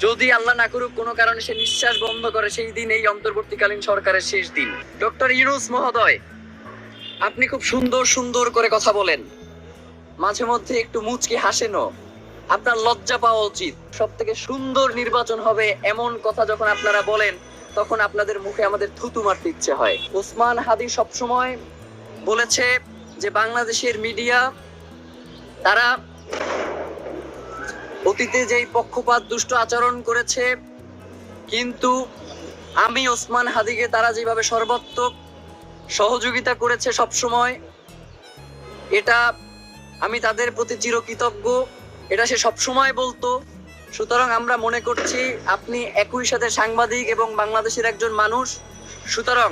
যদি আল্লাহ না করুক কোনো কারণে সে নিঃশ্বাস বন্ধ করে, সেই দিন এই অন্তর্বর্তীকালীন সরকারের শেষ দিন। ডক্টর ইউনূস মহোদয়, আপনি খুব সুন্দর সুন্দর করে কথা বলেন, মাঝে মধ্যে একটু মুচকি হাসেনও। আপনার লজ্জা পাওয়া উচিত। সব থেকে সুন্দর নির্বাচন হবে এমন কথা যখন আপনারা বলেন, তখন আপনাদের মুখে আমাদের থুতু মারতে ইচ্ছে হয়। ওসমান হাদি সবসময় বলেছে যে বাংলাদেশের মিডিয়া তারা অতীতে যেই পক্ষপাত দুষ্ট আচরণ করেছে, কিন্তু আমি ওসমান হাদিকে তারা যেভাবে সর্বাত্মক সহযোগিতা করেছে সবসময়, এটা আমি তাদের প্রতি চিরকৃতজ্ঞ, এটা সে সবসময় বলতো। সুতরাং আমরা মনে করছি আপনি একই সাথে সাংবাদিক এবং বাংলাদেশের একজন মানুষ, সুতরাং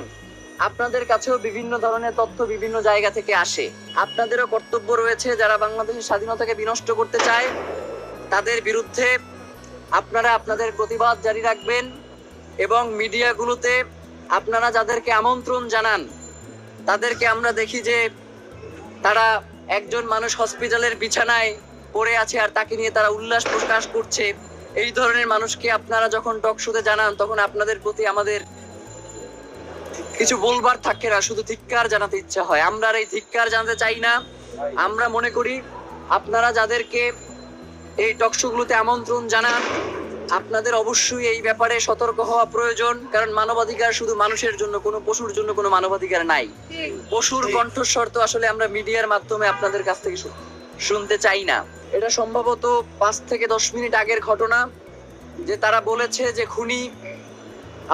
আপনাদের কাছেও বিভিন্ন ধরনের তথ্য বিভিন্ন জায়গা থেকে আসে। আপনাদেরও কর্তব্য রয়েছে, যারা বাংলাদেশের স্বাধীনতাকে বিনষ্ট করতে চায় তাদের বিরুদ্ধে আপনারা আপনাদের প্রতিবাদ জারি রাখবেন। এবং মিডিয়াগুলোতে আপনারা যাদেরকে আমন্ত্রণ জানান তাদেরকে আমরা দেখি যে তারা একজন মানুষ হসপিটালের বিছানায় পড়ে আছে আর তাকে নিয়ে তারা উল্লাস প্রকাশ করছে। এই ধরনের মানুষকে আপনারা যখন টক শোতে জানান, তখন আপনাদের প্রতি আমাদের কিছু বলবার থাকে না, শুধু ধিক্কার জানাতে ইচ্ছা হয়। আমরা আর এই ধিক্কার জানাতে চাই না। আমরা মনে করি আপনারা যাদেরকে এই টক শোগুলোতে আমন্ত্রণ জানান, আপনাদের অবশ্যই এই ব্যাপারে সতর্ক হওয়া প্রয়োজন। কারণ মানবাধিকার শুধু মানুষের জন্য, কোনো পশুর জন্য কোনো মানবাধিকার নাই। পশুর কণ্ঠস্বর তো আসলে আমরা মিডিয়ার মাধ্যমে আপনাদের কাছ থেকে শুনতে চাই না। এটা সম্ভবত 5 থেকে 10 মিনিট আগের ঘটনা, যে তারা বলেছে যে খুনি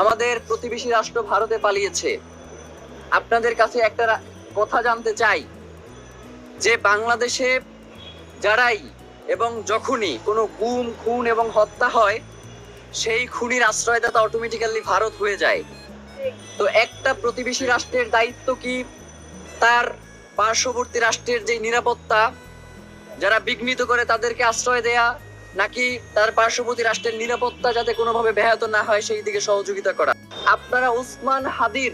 আমাদের প্রতিবেশী রাষ্ট্র ভারতে পালিয়েছে। আপনাদের কাছে একটা কথা জানতে চাই যে বাংলাদেশে যারাই এবং যখনই কোনো গুম, খুন এবং হত্যা হয়, সেই খুনির আশ্রয়দাতা অটোমেটিক্যালি ভারত হয়ে যায়। তো একটা প্রতিবেশী রাষ্ট্রের দায়িত্ব কি তার পার্শ্ববর্তী রাষ্ট্রের যে নিরাপত্তা যারা বিঘ্নিত করে তাদেরকে আশ্রয় দেয়া, নাকি তার পার্শ্ববর্তী রাষ্ট্রের নিরাপত্তা যাতে কোনোভাবে ব্যাহত না হয় সেই দিকে সহযোগিতা করা? আপনারা ওসমান হাদির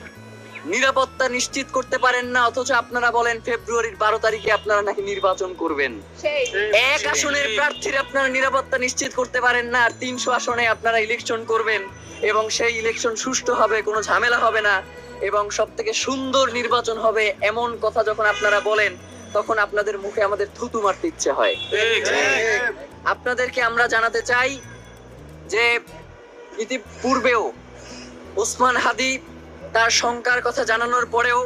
নিরাপত্তা নিশ্চিত করতে পারেন না, অথচ আপনারা বলেন ফেব্রুয়ারির 12 তারিখে আপনারা নাকি নির্বাচন করবেন। এক আসনের প্রার্থীর আপনারা নিরাপত্তা নিশ্চিত করতে পারেন না, আর 300 আসনে আপনারা ইলেকশন করবেন এবং সেই ইলেকশন সুষ্ঠু হবে, কোনো ঝামেলা হবে না এবং সব থেকে সুন্দর নির্বাচন হবে এমন কথা যখন আপনারা বলেন, তখন আপনাদের মুখে আমাদের থুতু মারতে ইচ্ছে হয়। আপনাদেরকে আমরা জানাতে চাই যে ইতিপূর্বেও ওসমান হাদি তার শঙ্কার কথা জানানোর পরেও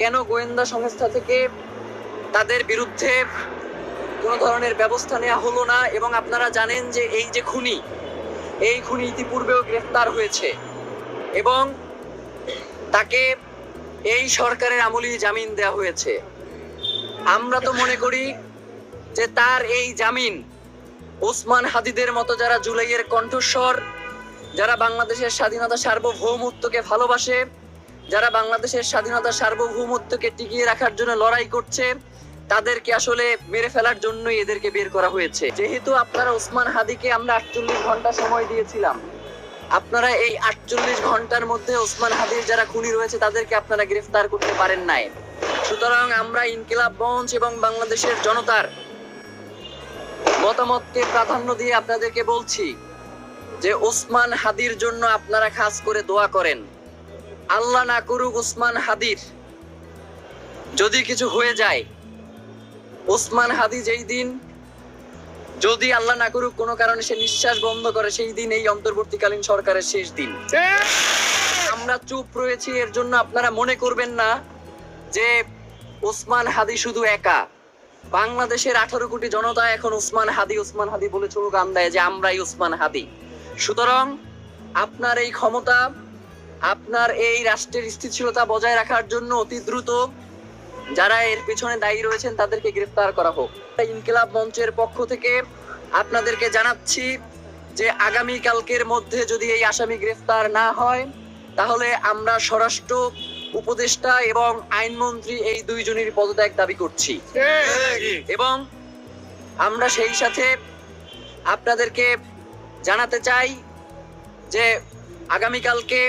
কেন গোয়েন্দা সংস্থা থেকে তাদের বিরুদ্ধে কোনো ধরনের ব্যবস্থা নেওয়া হলো না। এবং আপনারা জানেন যে এই যে খুনি, এই খুনি ইতিপূর্বেও গ্রেফতার হয়েছে এবং তাকে এই সরকারের আমলেই জামিন দেওয়া হয়েছে। আমরা তো মনে করি যে তার এই জামিন ওসমান হাদিদের মতো যারা জুলাইয়ের কণ্ঠস্বর, যারা বাংলাদেশের স্বাধীনতা সার্বভৌমত্বকে ভালোবাসে, যারা বাংলাদেশের স্বাধীনতা সার্বভৌমত্বকে টিকিয়ে রাখার জন্য লড়াই করছে, তাদেরকে আসলে মেরে ফেলার জন্যই এদেরকে বের করা হয়েছে। যেহেতু আপনারা ওসমান হাদিকে আমরা 48 ঘন্টা সময় দিয়েছিলাম, আপনারা এই 48 ঘন্টার মধ্যে ওসমান হাদির যারা খুনি রয়েছে তাদেরকে আপনারা গ্রেফতার করতে পারেন নাই। সুতরাং আমরা ইনকিলাব মঞ্চ এবং বাংলাদেশের জনতার মতামতকে প্রাধান্য দিয়ে আপনাদেরকে বলছি যে ওসমান হাদির জন্য আপনারা খাস করে দোয়া করেন। আল্লাহ না করুক ওসমান হাদির যদি কিছু হয়ে যায়, ওসমান হাদি যেই দিন, যদি আল্লাহ না করুক কোনো কারণে সে নিঃশ্বাস বন্ধ করে, সেই দিন এই অন্তর্বর্তীকালীন সরকারের শেষ দিন। আমরা চুপ রয়েছি এর জন্য আপনারা মনে করবেন না যে ওসমান হাদি শুধু একা। বাংলাদেশের 18 কোটি জনতা এখন ওসমান হাদি বলে স্লোগান দেয় যে আমরাই ওসমান হাদি। সুতরাং আপনার এই ক্ষমতা, আপনার এই রাষ্ট্রের স্থিতিশীলতা বজায় রাখার জন্য অতি দ্রুত যারা এর পিছনে দায়ী রয়েছেন তাদেরকে গ্রেফতার করা হোক। ইনকিলাব মঞ্চের পক্ষ থেকে আপনাদেরকে জানাচ্ছি যে আগামী কালকের মধ্যে যদি এই আসামি গ্রেফতার না হয়, তাহলে আমরা স্বরাষ্ট্র উপদেষ্টা এবং আইনমন্ত্রী এই দুইজনের পদত্যাগ দাবি করছি। এবং আমরা সেই সাথে আপনাদেরকে জানাতে চাই যে আগামীকালকে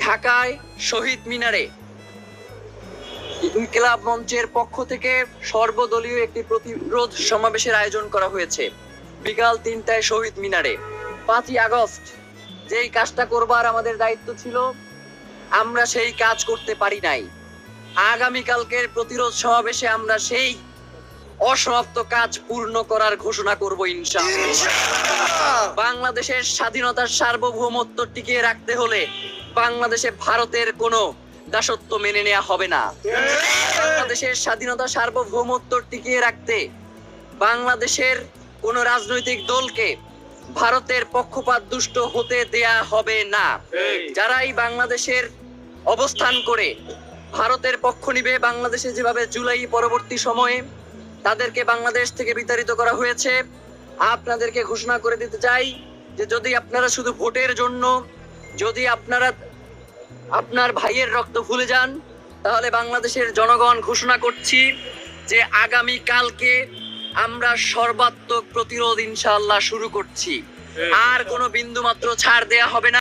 ঢাকায় শহীদ মিনারে ইনকিলাব মঞ্চের পক্ষ থেকে সর্বদলীয় একটি প্রতিরোধ সমাবেশের আয়োজন করা হয়েছে বিকাল 3টায় শহীদ মিনারে। 5ই আগস্ট যেই কাজটা করবার আমাদের দায়িত্ব ছিল, আমরা সেই কাজ করতে পারি নাই। আগামীকালকের প্রতিরোধ সমাবেশে আমরা সেই অসমাপ্ত কাজ পূর্ণ করার ঘোষণা করব ইনশাআল্লাহ। বাংলাদেশের স্বাধীনতার সার্বভৌমত্ব টিকিয়ে রাখতে হলে বাংলাদেশে ভারতের কোনো দাসত্ব মেনে নেওয়া হবে না। বাংলাদেশের স্বাধীনতা সার্বভৌমত্ব টিকিয়ে রাখতে বাংলাদেশের কোন রাজনৈতিক দলকে ভারতের পক্ষপাত দুষ্ট হতে দেয়া হবে না। যারাই বাংলাদেশের অবস্থান করে ভারতের পক্ষ নিবে, বাংলাদেশে যেভাবে জুলাই পরবর্তী সময়ে তাদেরকে বাংলাদেশ থেকে বিতাড়িত করা হয়েছে, আপনাদেরকে ঘোষণা করে দিতে চাই যে যদি আপনারা শুধু ভোটের জন্য যদি আপনারা আপনার ভাইয়ের রক্ত ভুলে যান, তাহলে বাংলাদেশের জনগণ ঘোষণা করছি যে আগামী কালকে আমরা সর্বাত্মক প্রতিরোধ ইনশাআল্লাহ শুরু করছি। আর কোনো বিন্দু মাত্র ছাড় দেয়া হবে না।